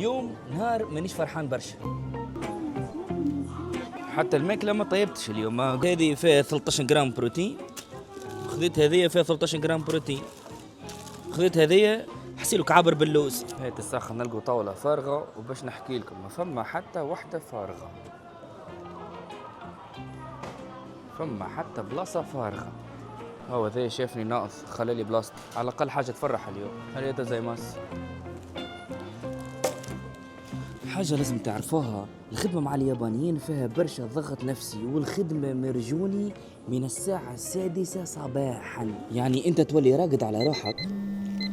اليوم نهار مانيش فرحان برشا، حتى الماكله ما طيبتش اليوم. هذه فيها 13 جرام بروتين، خذيت هذه فيها 13 جرام بروتين، خذيت هذه حسيلو كعابر باللوز. هاي تسخن نلقوا طاوله فارغه، وباش نحكي لكم ما فما حتى وحده فارغه، فما حتى بلاصه فارغه. هو ذا شافني ناقص خلالي بلاصتي، على الاقل حاجه تفرح اليوم. هل زي ماس حاجة لازم تعرفوها، الخدمة مع اليابانيين فيها برشا ضغط نفسي، والخدمة مرجوني من الساعة 6 صباحا. يعني انت تولي راقد على روحك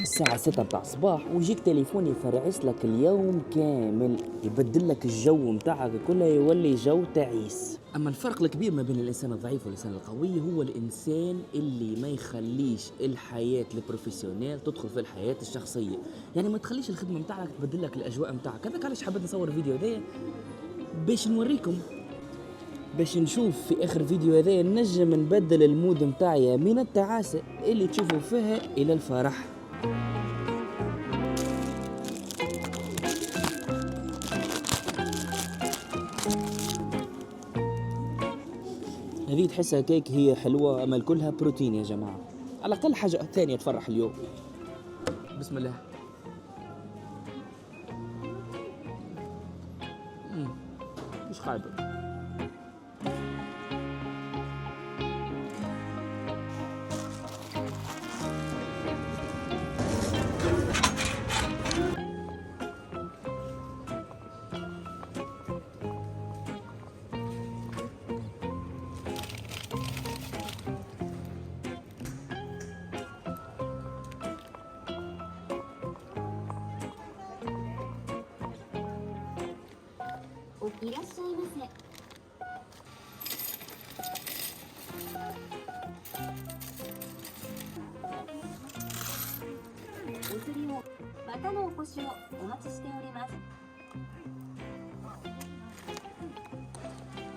الساعة 6 بتاع الصباح، ويجيك تليفون يفرعس لك اليوم كامل، يبدل لك الجو متاعك كله، يولي جو تعيس. اما الفرق الكبير ما بين الانسان الضعيف والانسان القوي هو الانسان اللي ما يخليش الحياة البروفيسيونيل تدخل في الحياة الشخصية. يعني ما تخليش الخدمة متاعك تبدل لك الاجواء متاعك. هذاك علاش حبيت نصور الفيديو هذا، باش نوريكم، باش نشوف في اخر فيديو هذا نجم نبدل المود متاعي من التعاسة اللي تشوفوا فيها الى الفرح. هذه تحسها كيك هي حلوة، أما كلها بروتين يا جماعة. على الأقل حاجة ثانية تفرح اليوم. بسم الله. مش خايبة.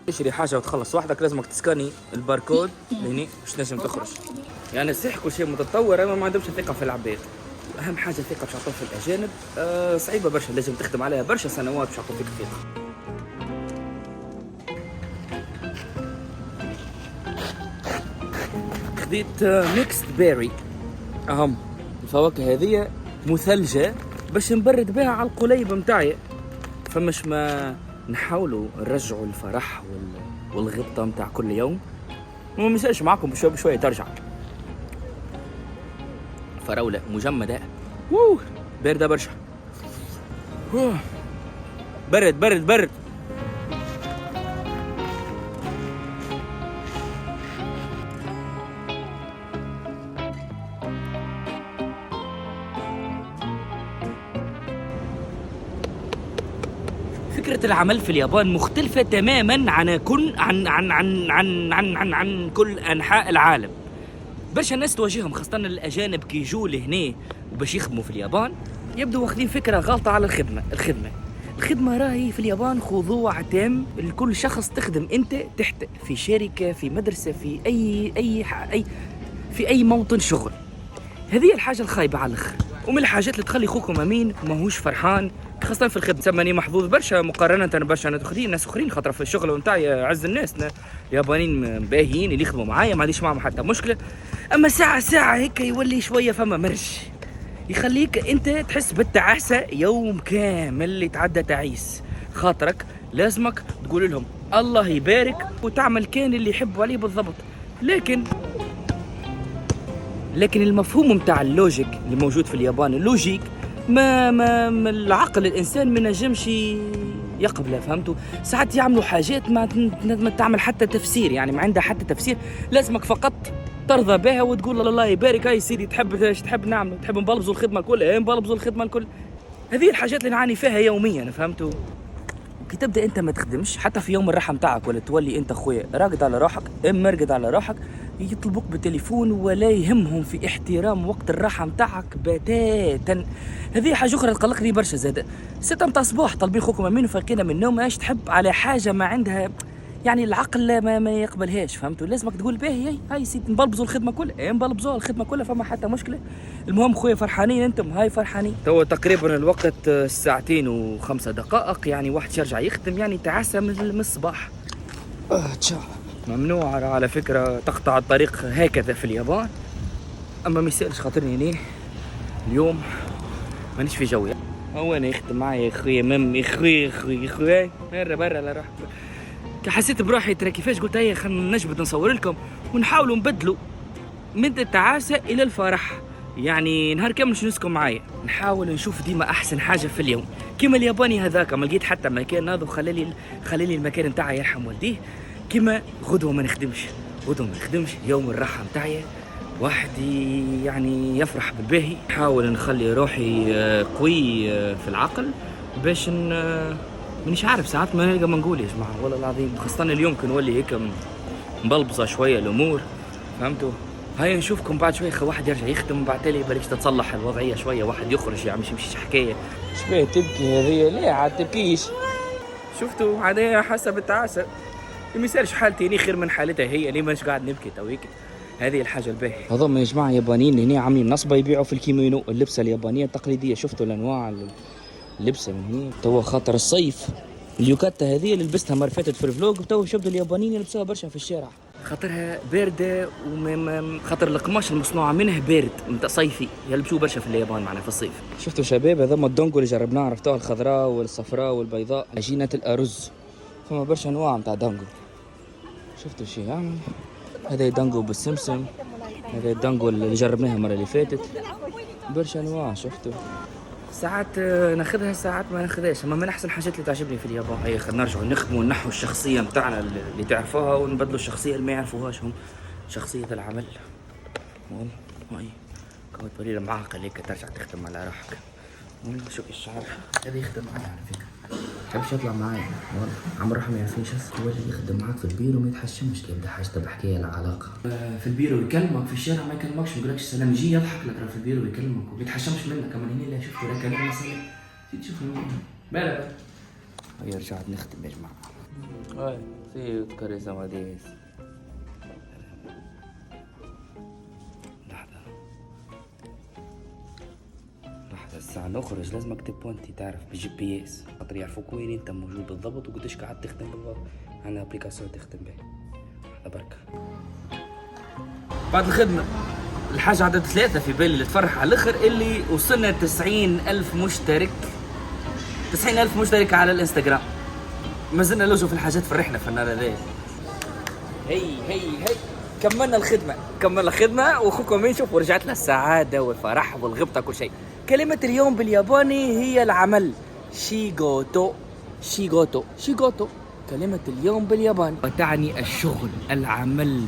تشري حاجة وتخلص وحدك لازمك تسكاني الباركود هني باش تنجم تخرج. يعني صحيح كل شيء متطور، اما ما عندهمش ثقة في العباد. أهم حاجة الثقة باش يعطوها في الأجانب. صعيبة برشا، لازم تخدم عليها برشا سنوات باش يعطوك الثقة. خديت ميكس بيري، أهم الفواكه هذه مثلجة باش نبرد بها على القليب متاعي. فمش ما نحاولوا نرجعوا الفرح والغبطة متاع كل يوم، وما نسالش معاكم بشوي بشوي ترجع. فراولة مجمدة باردة برشا، برد برد برد. فكرة العمل في اليابان مختلفة تماما عن كل أنحاء العالم. باش الناس تواجههم خاصة الأجانب كي يجوا لهنا وباش يخدموا في اليابان، يبدو واخدين فكرة غلطة على الخدمة راهي في اليابان خضوع تام لكل شخص. تخدم أنت تحت في شركة، في مدرسة، في في أي موطن شغل. هذه الحاجة الخايبة على الآخر، ومن الحاجات اللي تخلي خوكم أمين ماهوش فرحان خاصة في الخدمة. سماني محظوظ برشا مقارنة برشا ناس أخرين، خاطر في الشغل نتاعي عز الناس يابانيين باهيين اللي يخدموا معايا، ما عنديش معهم حتى مشكلة. أما ساعة هيك يولي شوية فما مرج يخليك أنت تحس بالتعاسة يوم كامل اللي تعدى تعيس. خاطرك لازمك تقول لهم الله يبارك وتعمل كان اللي يحبوا عليه بالضبط. لكن المفهوم متاع اللوجيك اللي موجود في اليابان، اللوجيك ما العقل الانسان ما نجمش يقبله. فهمتوا؟ ساعات يعملوا حاجات ما تعمل حتى تفسير، يعني ما عندها حتى تفسير. لازمك فقط ترضى بها وتقول الله يبارك. هاي سيدي تحب نعمل، تحب نبلبزوا الخدمه الكل، نبلبزوا الخدمه الكل. هذه الحاجات اللي نعاني فيها يوميا. فهمتوا؟ كي تبدا انت ما تخدمش حتى في يوم الراحه متاعك، ولا تولي انت خويا راقد على روحك، مرقد على روحك، يطلبوك بالتليفون ولا يهمهم في احترام وقت الراحه متاعك بتاتا. هذه حاجه اخرى تقلقني برشا. زاد 6 متاع الصباح طالبين خوكم امين وفايقين من النوم، ايش تحب على حاجه ما عندها يعني العقل ما يقبلهاش، فهمتوا؟ لازمك تقول باهي هاي سيدي نبلبزوا الخدمه كلها، نبلبزوا الخدمه كلها، فما حتى مشكله. المهم خويا فرحانين انتم؟ هاي فرحانين. تو تقريبا الوقت 2:05، يعني واحد يرجع يخدم، يعني تعسى من الصباح. تشا ممنوع على فكره تقطع الطريق هكذا في اليابان، اما ما يسالش خاطرني هنا اليوم مانيش في جوي. هو انا يخدم معايا خويا مم خويا برا لا روح. حسيت بروحي ترى كيفاش قلت هيا خلينا نجبد نصور لكم ونحاولوا نبدلوا من التعاسة إلى الفرح. يعني نهار كامل شو نسكن معايا، نحاول نشوف ديما أحسن حاجة في اليوم. كيما الياباني هذاك ما لقيت حتى مكان ناضو خلالي المكان نتاعي يرحم والديه. كيما غدوة ما نخدمش يوم الراحة نتاعي، واحد يعني يفرح بالباهي. نحاول نخلي روحي قوي في العقل باش مانيش عارف ساعات ما نلقى ما نقول يا جماعه والله العظيم، خاصة اليوم كنولي هيك مبلبصه شويه الامور، فهمتوا؟ هيا نشوفكم بعد شويه. واحد يرجع يخدم بعد تالي بالكش تتصلح الوضعيه شويه، واحد يخرج يعني مش يمشيش حكايه. شبيه تبكي هذه؟ ليه عاد تبكيش؟ شفتوا عادي حسب التعاسه، ما يسالش حالتي اني خير من حالتها هي، ليه مانيش قاعد نبكي تويك. هذه الحاجه الباهيه. هذوما يا جماعه يابانيين هنا عاملين نصبه يبيعوا في الكيمونو، اللبسه اليابانيه التقليديه. شفتوا الانواع اللبسه من هنا توا خاطر الصيف. اليوكاتا هذه اللي لبستها مرة فاتت في الفلوج، تو شفتوا اليابانيين يلبسوها برشا في الشارع خاطرها باردة، خاطر القماش المصنوعة منه بارد نتاع صيفي، يلبسوه برشا في اليابان معنا في الصيف. شفتوا شباب هذوما الدونغو اللي جربناه، عرفتوها الخضراء والصفراء والبيضاء عجينة الأرز، فما برشا أنواع نتاع دونغو. شفتوا شي يعني هذا دونغو بالسمسم، هذا الدونغو اللي جربناها المرة اللي فاتت، برشا أنواع. شفتوا ساعات ناخذها ساعات ما ناخذهاش، اما من احسن الحاجات اللي تعجبني في اليابان هي خلينا نرجعوا نخدموا ونحوا الشخصيه نتاعنا اللي تعرفوها ونبدلوا الشخصيه اللي ما يعرفوهاش هم، شخصيه العمل. هاي كنت قليل معاقل هيك ترجع تخدم على روحك. شوف الشعر هذا يخدم معايا على فكره، تحبش يطلع معايا والله عمر ما يعرفنيش، هو اللي يخدم معاك في البيرو وما يتحشمش كي يبدا حاجه بحكايه العلاقه. في البيرو يكلمك، في الشارع ما يكلمكش، ما يقولكش سلام، يجي يضحك لك في البيرو يكلمك وما يتحشمش منك. كمان هنا اللي شفته لا كلام سلام، تشوف بلا هيا رجعت نخدم يا جماعه. هاي سي تكري سماديس الساعة نخرج لازم اكتب بوينتي تعرف بالGPS خاطر يعرفوك وين انت موجود بالضبط وقديش قاعد تخدم بالضبط. عندنا ابليكاسيون تخدم به على بركة. بعد الخدمة الحاجة عدد 3 في بالي اللي تفرح على الاخر، اللي وصلنا 90,000 مشترك، 90,000 مشترك على الانستغرام. ما زلنا لوجو في الحاجات فرحنا في النهار هذا. هي كملنا الخدمة واخوكم مين شوفوا رجعت له السعادة والفرح والغبطة كل شيء. كلمة اليوم بالياباني هي العمل، شيغوتو. كلمة اليوم بالياباني وتعني الشغل، العمل،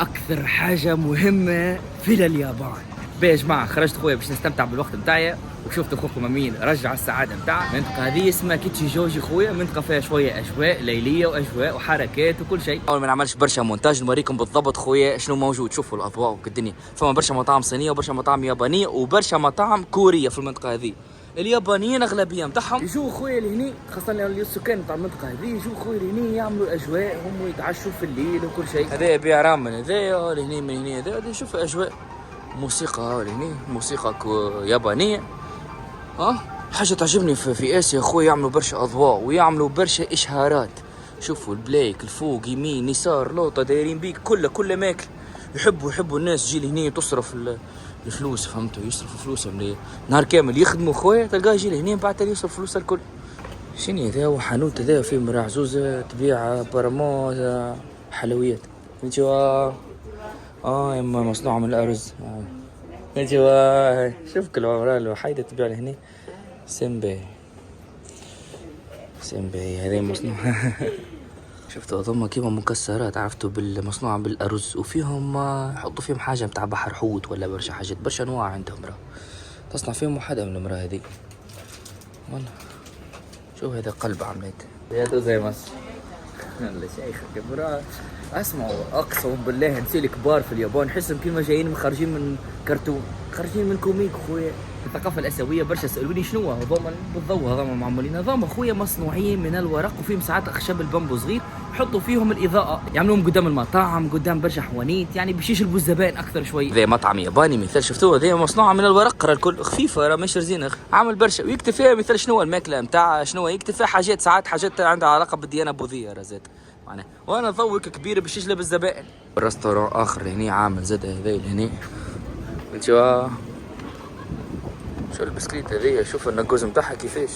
أكثر حاجة مهمة في اليابان. يا جماعة خرجت خويا باش نستمتع بالوقت متاعي، وشفت اخوكم امين رجع السعاده نتاعها. المنطقه هذه اسمها كيتشي جوجي خويا، منطقه فيها شويه اجواء ليليه واجواء وحركات وكل شيء. اول ما نعملش برشا مونتاج نوريكم بالضبط خويا شنو موجود. شوفوا الاضواء والدنيا، فما برشا مطاعم صينيه وبرشا مطاعم يابانيه وبرشا مطاعم كوريه في المنطقه هذه. اليابانيين اغلبيه نتاعهم يجوا خويا لهني، خاصه السكان نتاع المنطقه هذه يجوا خويا لهني يعملوا الاجواء، هم يتعشوا في الليل وكل شيء. هذا يبيع رامن، هذا لهني من هنا، هذا شوف اجواء موسيقى لهني، موسيقى يابانيه. حاجه تعجبني في اسيا خويا، يعملوا برشا اضواء ويعملوا برشا اشهارات. شوفوا البلايك الفوق يمين يسار لوطه دايرين بيك كله ماكل. يحبوا الناس تجي لهنا تصرف الفلوس، فهمتوا؟ يصرفوا فلوسهم نهار كامل يخدموا خويا، تلقاه يجي لهنا بعد يصرف فلوسه الكل. شنو هذا؟ هو حانوت هذا فيه مرا عزوزه تبيع برامو حلويات. انتوا يما مصنوعه من الارز. انتوا شوف كل عمرها الوحيده تبيع لهنا سيمبي هذا مصنوع. شفتوا هذوما كيما مكسرات، عرفتوا بالمصنوعة بالأرز، وفيهم يحطوا فيهم حاجة متاع بحر حوت ولا برشا حاجات، برشا أنواع عندهم راه تصنع فيهم وحدة من المرأة هذي. والله شوف هذا قلب عملت يا زي مصر. الله شيخ كبرى. اسمعوا اقسم بالله نسي الكبار في اليابان نحسهم كيما جايين خارجين من كرتون، خارجين من كوميك خويا. الثقافه الاسيويه برشا سالوني شنو هذوما بالضوء، هذوما معمولين هذوما خويا مصنوعين من الورق، وفيهم ساعات اخشاب البامبو صغير يحطوا فيهم الاضاءه، يعملوهم قدام المطاعم، قدام برشا حوانيت، يعني باش يجلبوا الزبائن اكثر شوي. ذا مطعم ياباني مثال شفتوه، ذا مصنوعه من الورق راه الكل خفيفه، راه مش رزينه، عامل برشا ويكتب فيها مثال شنو الماكله نتاع شنو، يكتب فيها حاجات ساعات حاجات عندها علاقه بالديانه البوذيه رزات معناها، وانا ضوك كبير باش يجلب الزبائن. الريستوران اخر هني عامل زاد هذا هني انتوا شو البسكليت هذيا، شوف النقوز نتاعها كيفاش،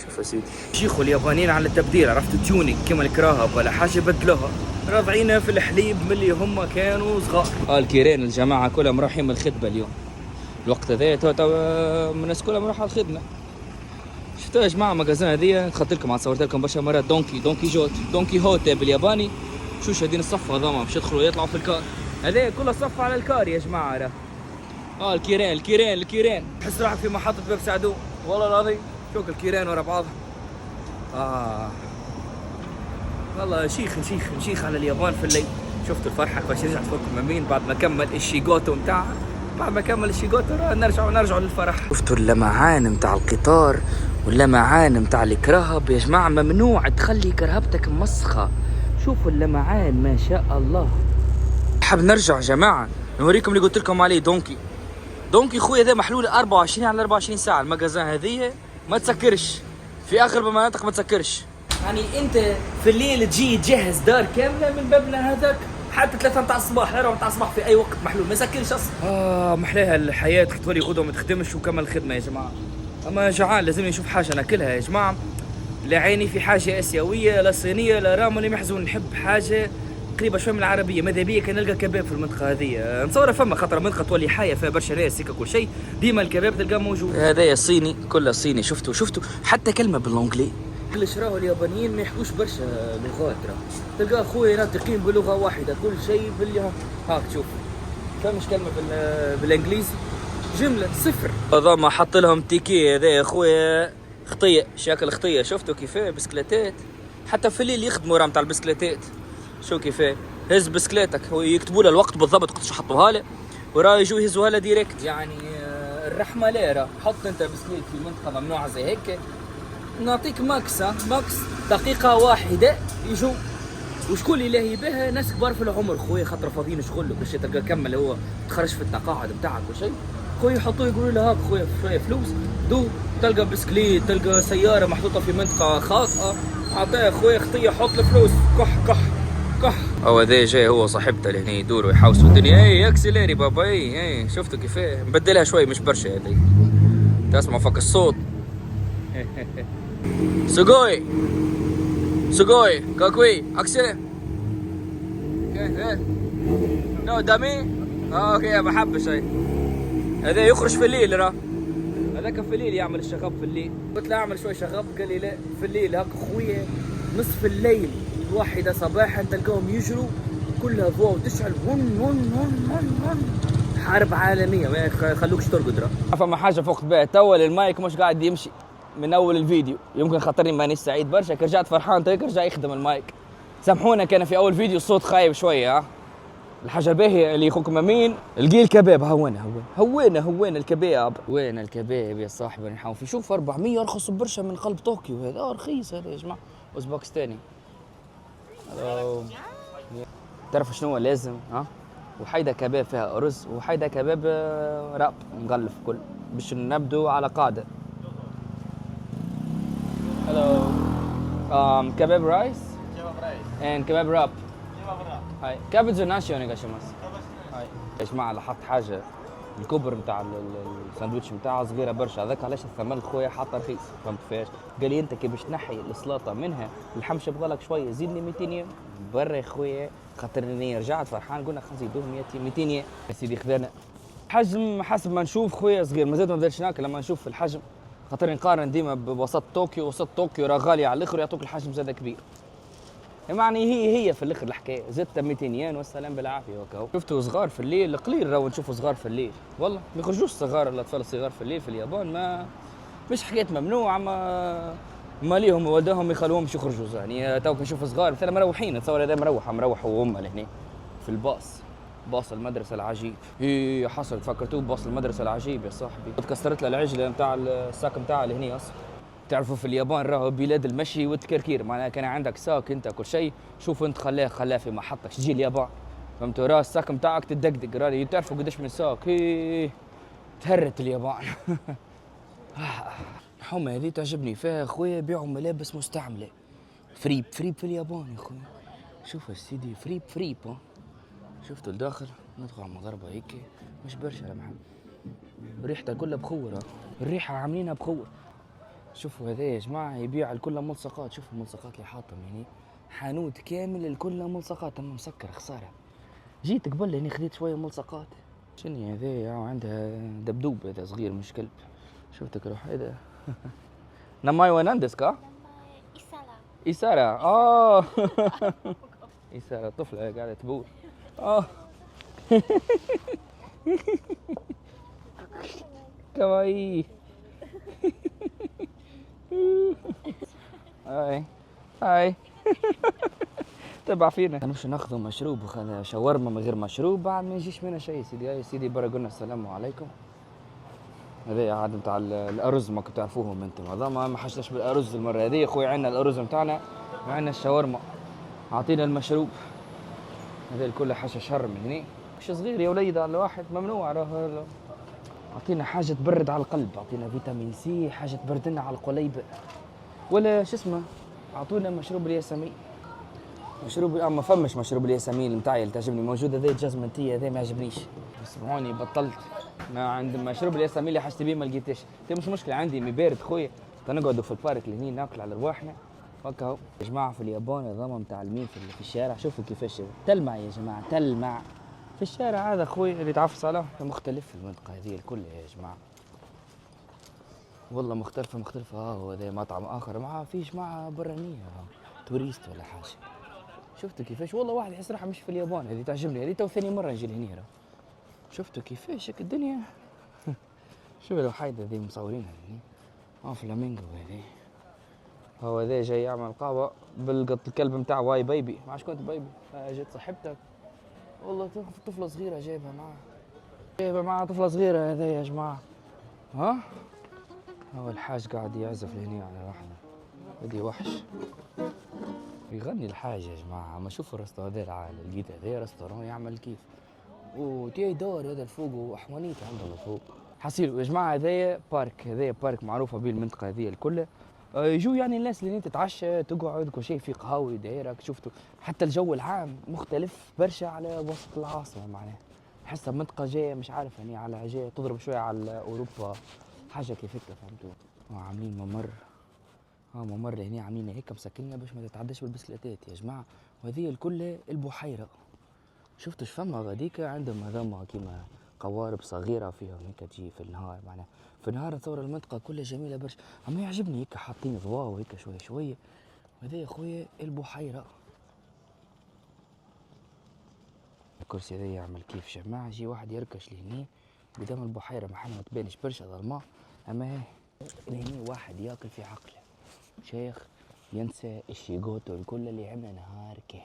شوف يا سيدي. شيخوا اليابانيين على التبديل، عرفتوا تيونينج كيما الكراهب ولا حاجه بدلوها، راضعينا في الحليب ملي هم كانوا صغار. الكيران الجماعه كلهم رايحين من الخدمه اليوم، الوقت هذا تو الناس كلهم راحوا على الخدمه. شفتوا يا جماعه المغازان هذيا، خدت لكم صورت لكم برشا مرات دونكي هوت بالياباني. شو شادين الصف هذوما باش يدخلوا يطلعوا في الكار، هذا كله صف على الكار يا جماعه راه. الكيران تحس روحك في محطة باب سعدون والله العظيم، شوف الكيران ورا بعضها. والله نشيخ على اليابان في الليل. شفتوا الفرحة كيفاش رجعت فوق مين بعد ما كمل الشيغوتو نتاعها، نرجعوا للفرح. شفتوا اللمعان نتاع القطار واللمعان نتاع الكراهب يا جماعة، ممنوع تخلي كرهبتك مسخة. شوفوا اللمعان ما شاء الله. حاب نرجع يا جماعة نوريكم اللي قلت لكم عليه دونكي خويا ذا محلول 24 على 24 ساعة. المجازان هذه ما تسكرش في اغلب المناطق، ما تسكرش. يعني انت في الليل تجي تجهز دار كاملة من مبنى هذاك حتى 3 متاع الصباح، 4 متاع الصباح في اي وقت محلول، ما يسكرش اصلا. محلاها الحياة تولي غدوة ما تخدمش وكمل الخدمة يا جماعة. اما جعان لازم نشوف حاجة ناكلها يا جماعة. لا عيني في حاجة اسيوية لا صينية لا راملي محزون، نحب حاجة قريبه شوي من العربيه. ماذا بيا كان نلقى كباب في المنطقه هذه، نتصور فما خاطر منطقه تولي حيه فيها برشا ناس هيك كل شيء، ديما الكباب تلقاه موجود. هذايا صيني كله صيني. شفتوا حتى كلمه بالانجلي. كلش راهو اليابانيين ما يحكوش برشا لغات، راه تلقى خويا ناطقين بلغه واحده كل شيء هاك تشوف فمش كلمه بالانجليزي جمله صفر. هذا ما حط لهم تيكي هذا يا خويا خطيه، شكل خطيه. شفتوا كيفاه بسكليتات حتى في الليل يخدموا راه نتاع البسكليتات. شو كيفاه هز بسكليتك، هو يكتبوا له الوقت بالضبط قداش حطوها له وراه يجوا يهزوها له ديريكت. يعني الرحمه لا راه حط انت بسكليت في منطقه ممنوعه زي هيك، نعطيك ماكس دقيقه واحده يجوا. وشكون اللي لاهي بها؟ ناس كبار في العمر خويا، خاطر فاضيين شغل باش تلقى كمل هو تخرج في التقاعد نتاعك وشيء خويا، يحطوه يقولوا له هاك خويا شويه فلوس تلقى بسكليت، تلقى سياره محطوطه في منطقه خاطئه، اعطيه خويا خطيه حط الفلوس كح. هو ذا جاي هو صاحبته اللي هنا يدوروا يحوسوا الدنيا. اي اكسليري بابا، اي شفتوا كيفاه مبدلها شوي مش برشا هذي، تسمع فك الصوت. سوغوي كاكوي اكسلي نو دامي اوكي ما حبش. هذا يخرج في الليل، راه هذاك في الليل يعمل الشغب في الليل. قلت له اعمل شوي شغب، قال لي لا في الليل هاك خويا نصف الليل 1 صباحا تلقاهم يجروا كلها ضوء وتشعل ون حرب عالميه، ما يخلوكش ترقد. راه فما حاجه فوق بها توا المايك مش قاعد يمشي من اول الفيديو، يمكن خاطرني مانيش سعيد برشا، كي رجعت فرحان هيك رجع يخدم المايك. سامحونا كان في اول فيديو الصوت خايب شويه. الحاجه الباهيه اللي اخوكم امين لقي الكباب. هوينا الكباب. وين الكباب يا صاحبي نحاول في؟ شوف 400 ارخص برشا من قلب طوكيو هذا، رخيص هذا يا جماعه. اوزباكستاني. تعرف شنو لازم وحيدا كباب فيها رز وحيدا كباب راب مغلف كل باش نبدو على قاعده. هلو كباب رايس and كباب راب. هاي كابج ناشي ونيغاشيماس. هاي يا جماعه لاحظت حاجه، الكبر نتاع الساندويتش نتاعها صغيره برشا، هذاك علاش الثمن خويا حاطه رخيص، فهمت كيفاش؟ قال لي انت كي باش تنحي السلطه منها اللحمش يبغى لك شويه زيدني 200 ين برا يا خويا، خاطر اني رجعت فرحان قلنا خلينا نزيدوهم 200 ين يا سيدي. خذانا حجم حسب ما نشوف خويا صغير، مازال ما بداش ناكل لما نشوف الحجم، خاطر نقارن ديما بوسط طوكيو، وسط طوكيو راه غالي على الاخر يعطوك الحجم زاد كبير. يعني هي في الاخر الحكايه زدت 200 ين والسلام بالعافيه وكاو. شفتوا صغار في الليل قليل، راهو نشوفوا صغار في الليل والله ما يخرجوش صغار، الاطفال الصغار في الليل في اليابان ما مش حكايه ممنوع، ما ليهم والدهم يخلوهمش يخرجوا. يعني تو نشوف صغار مثلا مروحين، نتصور هذا مروح هو وامه لهنا في باص المدرسه العجيب. هي حصلت فكرتوه باص المدرسه العجيب يا صاحبي، تكسرت له العجله نتاع الساك نتاعها اللي هني اصلا تعرفوا في اليابان راهو بلاد المشي والتكركير، معناها كان عندك ساك انت كل شيء، شوف انت خلاه في محطك تجي اليابان، فهمتوا؟ راه الساك نتاعك تدقدق، راه تعرفوا قداش من ساك، تهرت اليابان. الحومه هذه تعجبني فيها خويا، يبيعوا ملابس مستعمله، فريب فريب في اليابان يا خويا. شوف يا سيدي فريب فريب، شفتوا الداخل ندخل على المغاربه هيك مش برشا يا محمد، ريحتها كلها بخور، الريحه عاملينها بخور. شوفوا هذا يا جماعه يبيع الكل ملصقات، شوفوا الملصقات اللي حاطهم يعني، حانوت كامل الكل ملصقات، اما مسكر خساره. جيت قبل هني خذيت شويه ملصقات. شنو هذا عندها دبدوب هذا صغير مش كلب، شفتك روح هذا. نماي وناندسكا؟ إيسارة إيسارة طفلة قاعدة تبول. كواي. هاي تبع فينا. نمشي ناخذ مشروب، وخذ شاورما من غير مشروب بعد ما يجيش منها شيء. سيدي هاي سيدي برا قلنا السلام عليكم. هذا عاد نتاع الارز، ما كنتوا تعرفوهم انتم، هذا ما حشتش بالارز المره هذه. خويا عندنا الارز نتاعنا وعندنا الشاورما، اعطينا المشروب. هذا الكل حاجه شر من هنا، مش صغير يا وليد على الواحد ممنوع. راه اعطينا حاجه تبرد على القلب، اعطينا فيتامين سي، حاجه تبرد لنا على القليب، ولا شو اسمه، اعطونا مشروب الياسمين. مشروب ما فمش مشروب الياسمين نتاعي اللي تعجبني موجود، هذا جازمن تي هذا ما عجبنيش، سمعوني بطلت. ما عند مشروب الياسمين اللي حشت بيه ما لقيتش. مش مشكله عندي مي بارد خويا، نقعدوا في البارك اللي ناكل على رواحنا هكا. هو يا جماعه في اليابان نظام نتاع المين في الشارع، شوفوا كيفاش تلمع يا جماعه، تلمع في الشارع. هذا خويا اللي تعفس عليه مختلف في المنطقه هذه الكل يا جماعه، والله مختلفه. هو هذا مطعم اخر ما فيش مع برانيه توريست ولا حاجه. شفتوا كيفاش والله واحد يحس روحه مش في اليابان. هذه تعجبني، هذه تو ثاني مره نجي لهنا. شفتوا كيفاش هيك الدنيا. شوفوا لو حايدة ذي مصورينها هذي، فلامينغو هذي. هو ذا جاي يعمل قهوة بالقط الكلب نتاع واي بيبي، ما عادش كنت بيبي، جت صاحبتك والله طفلة صغيرة جايبها معها طفلة صغيرة هذا يا جماعة. ها هو الحاج قاعد يعزف لهنا على واحدة، هذي وحش يغني الحاج يا جماعة. ما شوفوا الرستوران هذا العالي لقيت هذا رستوران يعمل كيف، وتي دور هذا الفوق وحوانيت عنده الفوق. حصيل يا جماعه هذايا بارك، هذايا بارك معروفه به المنطقه هذه الكل. يجوا يعني الناس اللي تتعشى تقعد كل شيء في قهاوي دايرك. شفتوا حتى الجو العام مختلف برشا على وسط العاصمه، معناها حسها منطقه جايه مش عارف يعني على جايه تضرب شويه على اوروبا حاجه كيف هكا، فهمتوا؟ عاملين ممر، ممر لهنا عاملين هيك مسكننا باش ما تتعداش بالبسكليتات يا جماعه. وهذه الكل البحيره. شفتوا فما غاديك عندهم هذوما كيما قوارب صغيره فيهم هيك تجي في النهار، معناها في النهار تصور المنطقه كلها جميله برشا. اما يعجبني هيك حاطين ضواء وهيك شويه شويه. وهذا يا خويا البحيره. الكرسي هذا يعمل كيف جماعه، يجي واحد يركش لهني قدام البحيره، محل ما تبانش برشا ظلماء، اما لهني واحد ياكل في عقله، شيخ ينسى الشيغوتو الكل اللي عمله نهار كامل.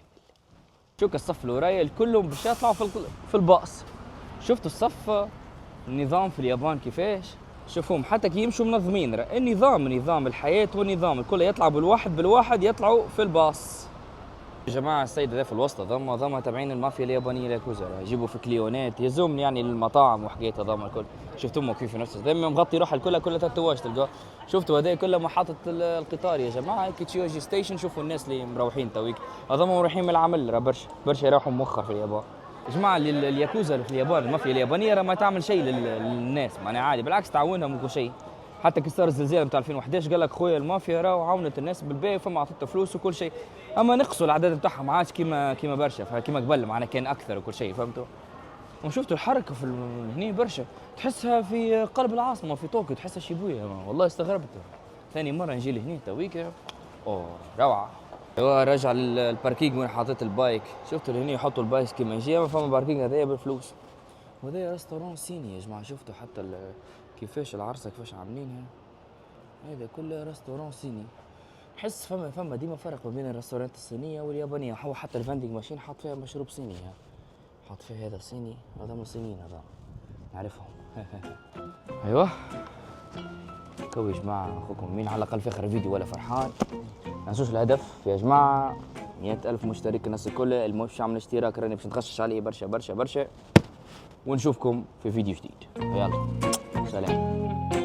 شوف الصف اللي ورايا كلهم باش يطلعوا في الباص. شفتوا الصف النظام في اليابان كيفاش؟ شوفوهم حتى كي يمشوا منظمين، نظام الحياة والنظام الكل يطلع بالواحد يطلعوا في الباص. يا جماعة السيد ذا في الوسط ضم تابعين المافيا اليابانية الياكوزا، يجيبوا في كليونات يزوم يعني للمطاعم وحكاية ضم الكل. شفتوهم كيف نفس دائما مغطي روحه كلها تاتواج تلقاه. شفتوا هذا كله محطة القطار يا جماعة كيتشيوجي ستيشن. شوفوا الناس اللي مروحين تويك هذوما رايحين من العمل، راه برشا يروحوا مؤخر في اليابان. يا جماعة الياكوزا في اليابان المافيا اليابانية راه ما تعمل شيء للناس، معناها عادي بالعكس تعاونهم وكل شيء. حتى كي صار الزلزال نتاع 2011 قال لك خويا المافيا راهو عاونت الناس بالباهي فما عطتها فلوس وكل شيء، اما نقصوا الاعداد نتاعهم ما عادش كيما برشا كيما قبل، معناها كان اكثر وكل شيء، فهمتوا؟ وشفتوا الحركه في هني برشا تحسها في قلب العاصمه في طوكيو، تحسها شيبويا. والله استغربت ثاني مره نجي لهنا تويك، روعه. ايوا راجع للباركينج وين حاطط البايك. شفتوا هني يحطوا البايك كيما يجي، ما فما باركينج هذايا بالفلوس. وهذا ريستورون صيني يا جماعه. شفتوا حتى كيفاش العرسه كيفاش عاملينها، هذا كله ريستورون صيني. حس فما ديما فرق ما بين الريستورانات الصينيه واليابانيه. هو حتى الفاندينغ ماشين حاط فيها مشروب صيني، حاط فيها هذا صيني، هذا من الصينيين هذا نعرفهم. ايوه كو يا جماعة أخوكم مين على الأقل في آخر الفيديو ولا فرحان. ما تنسوش الهدف يا جماعة 100,000 مشترك الناس الكل. اللي مش عامل اشتراك راني باش نتغشش عليه برشا برشا برشا. ونشوفكم في فيديو جديد. يلا سلام.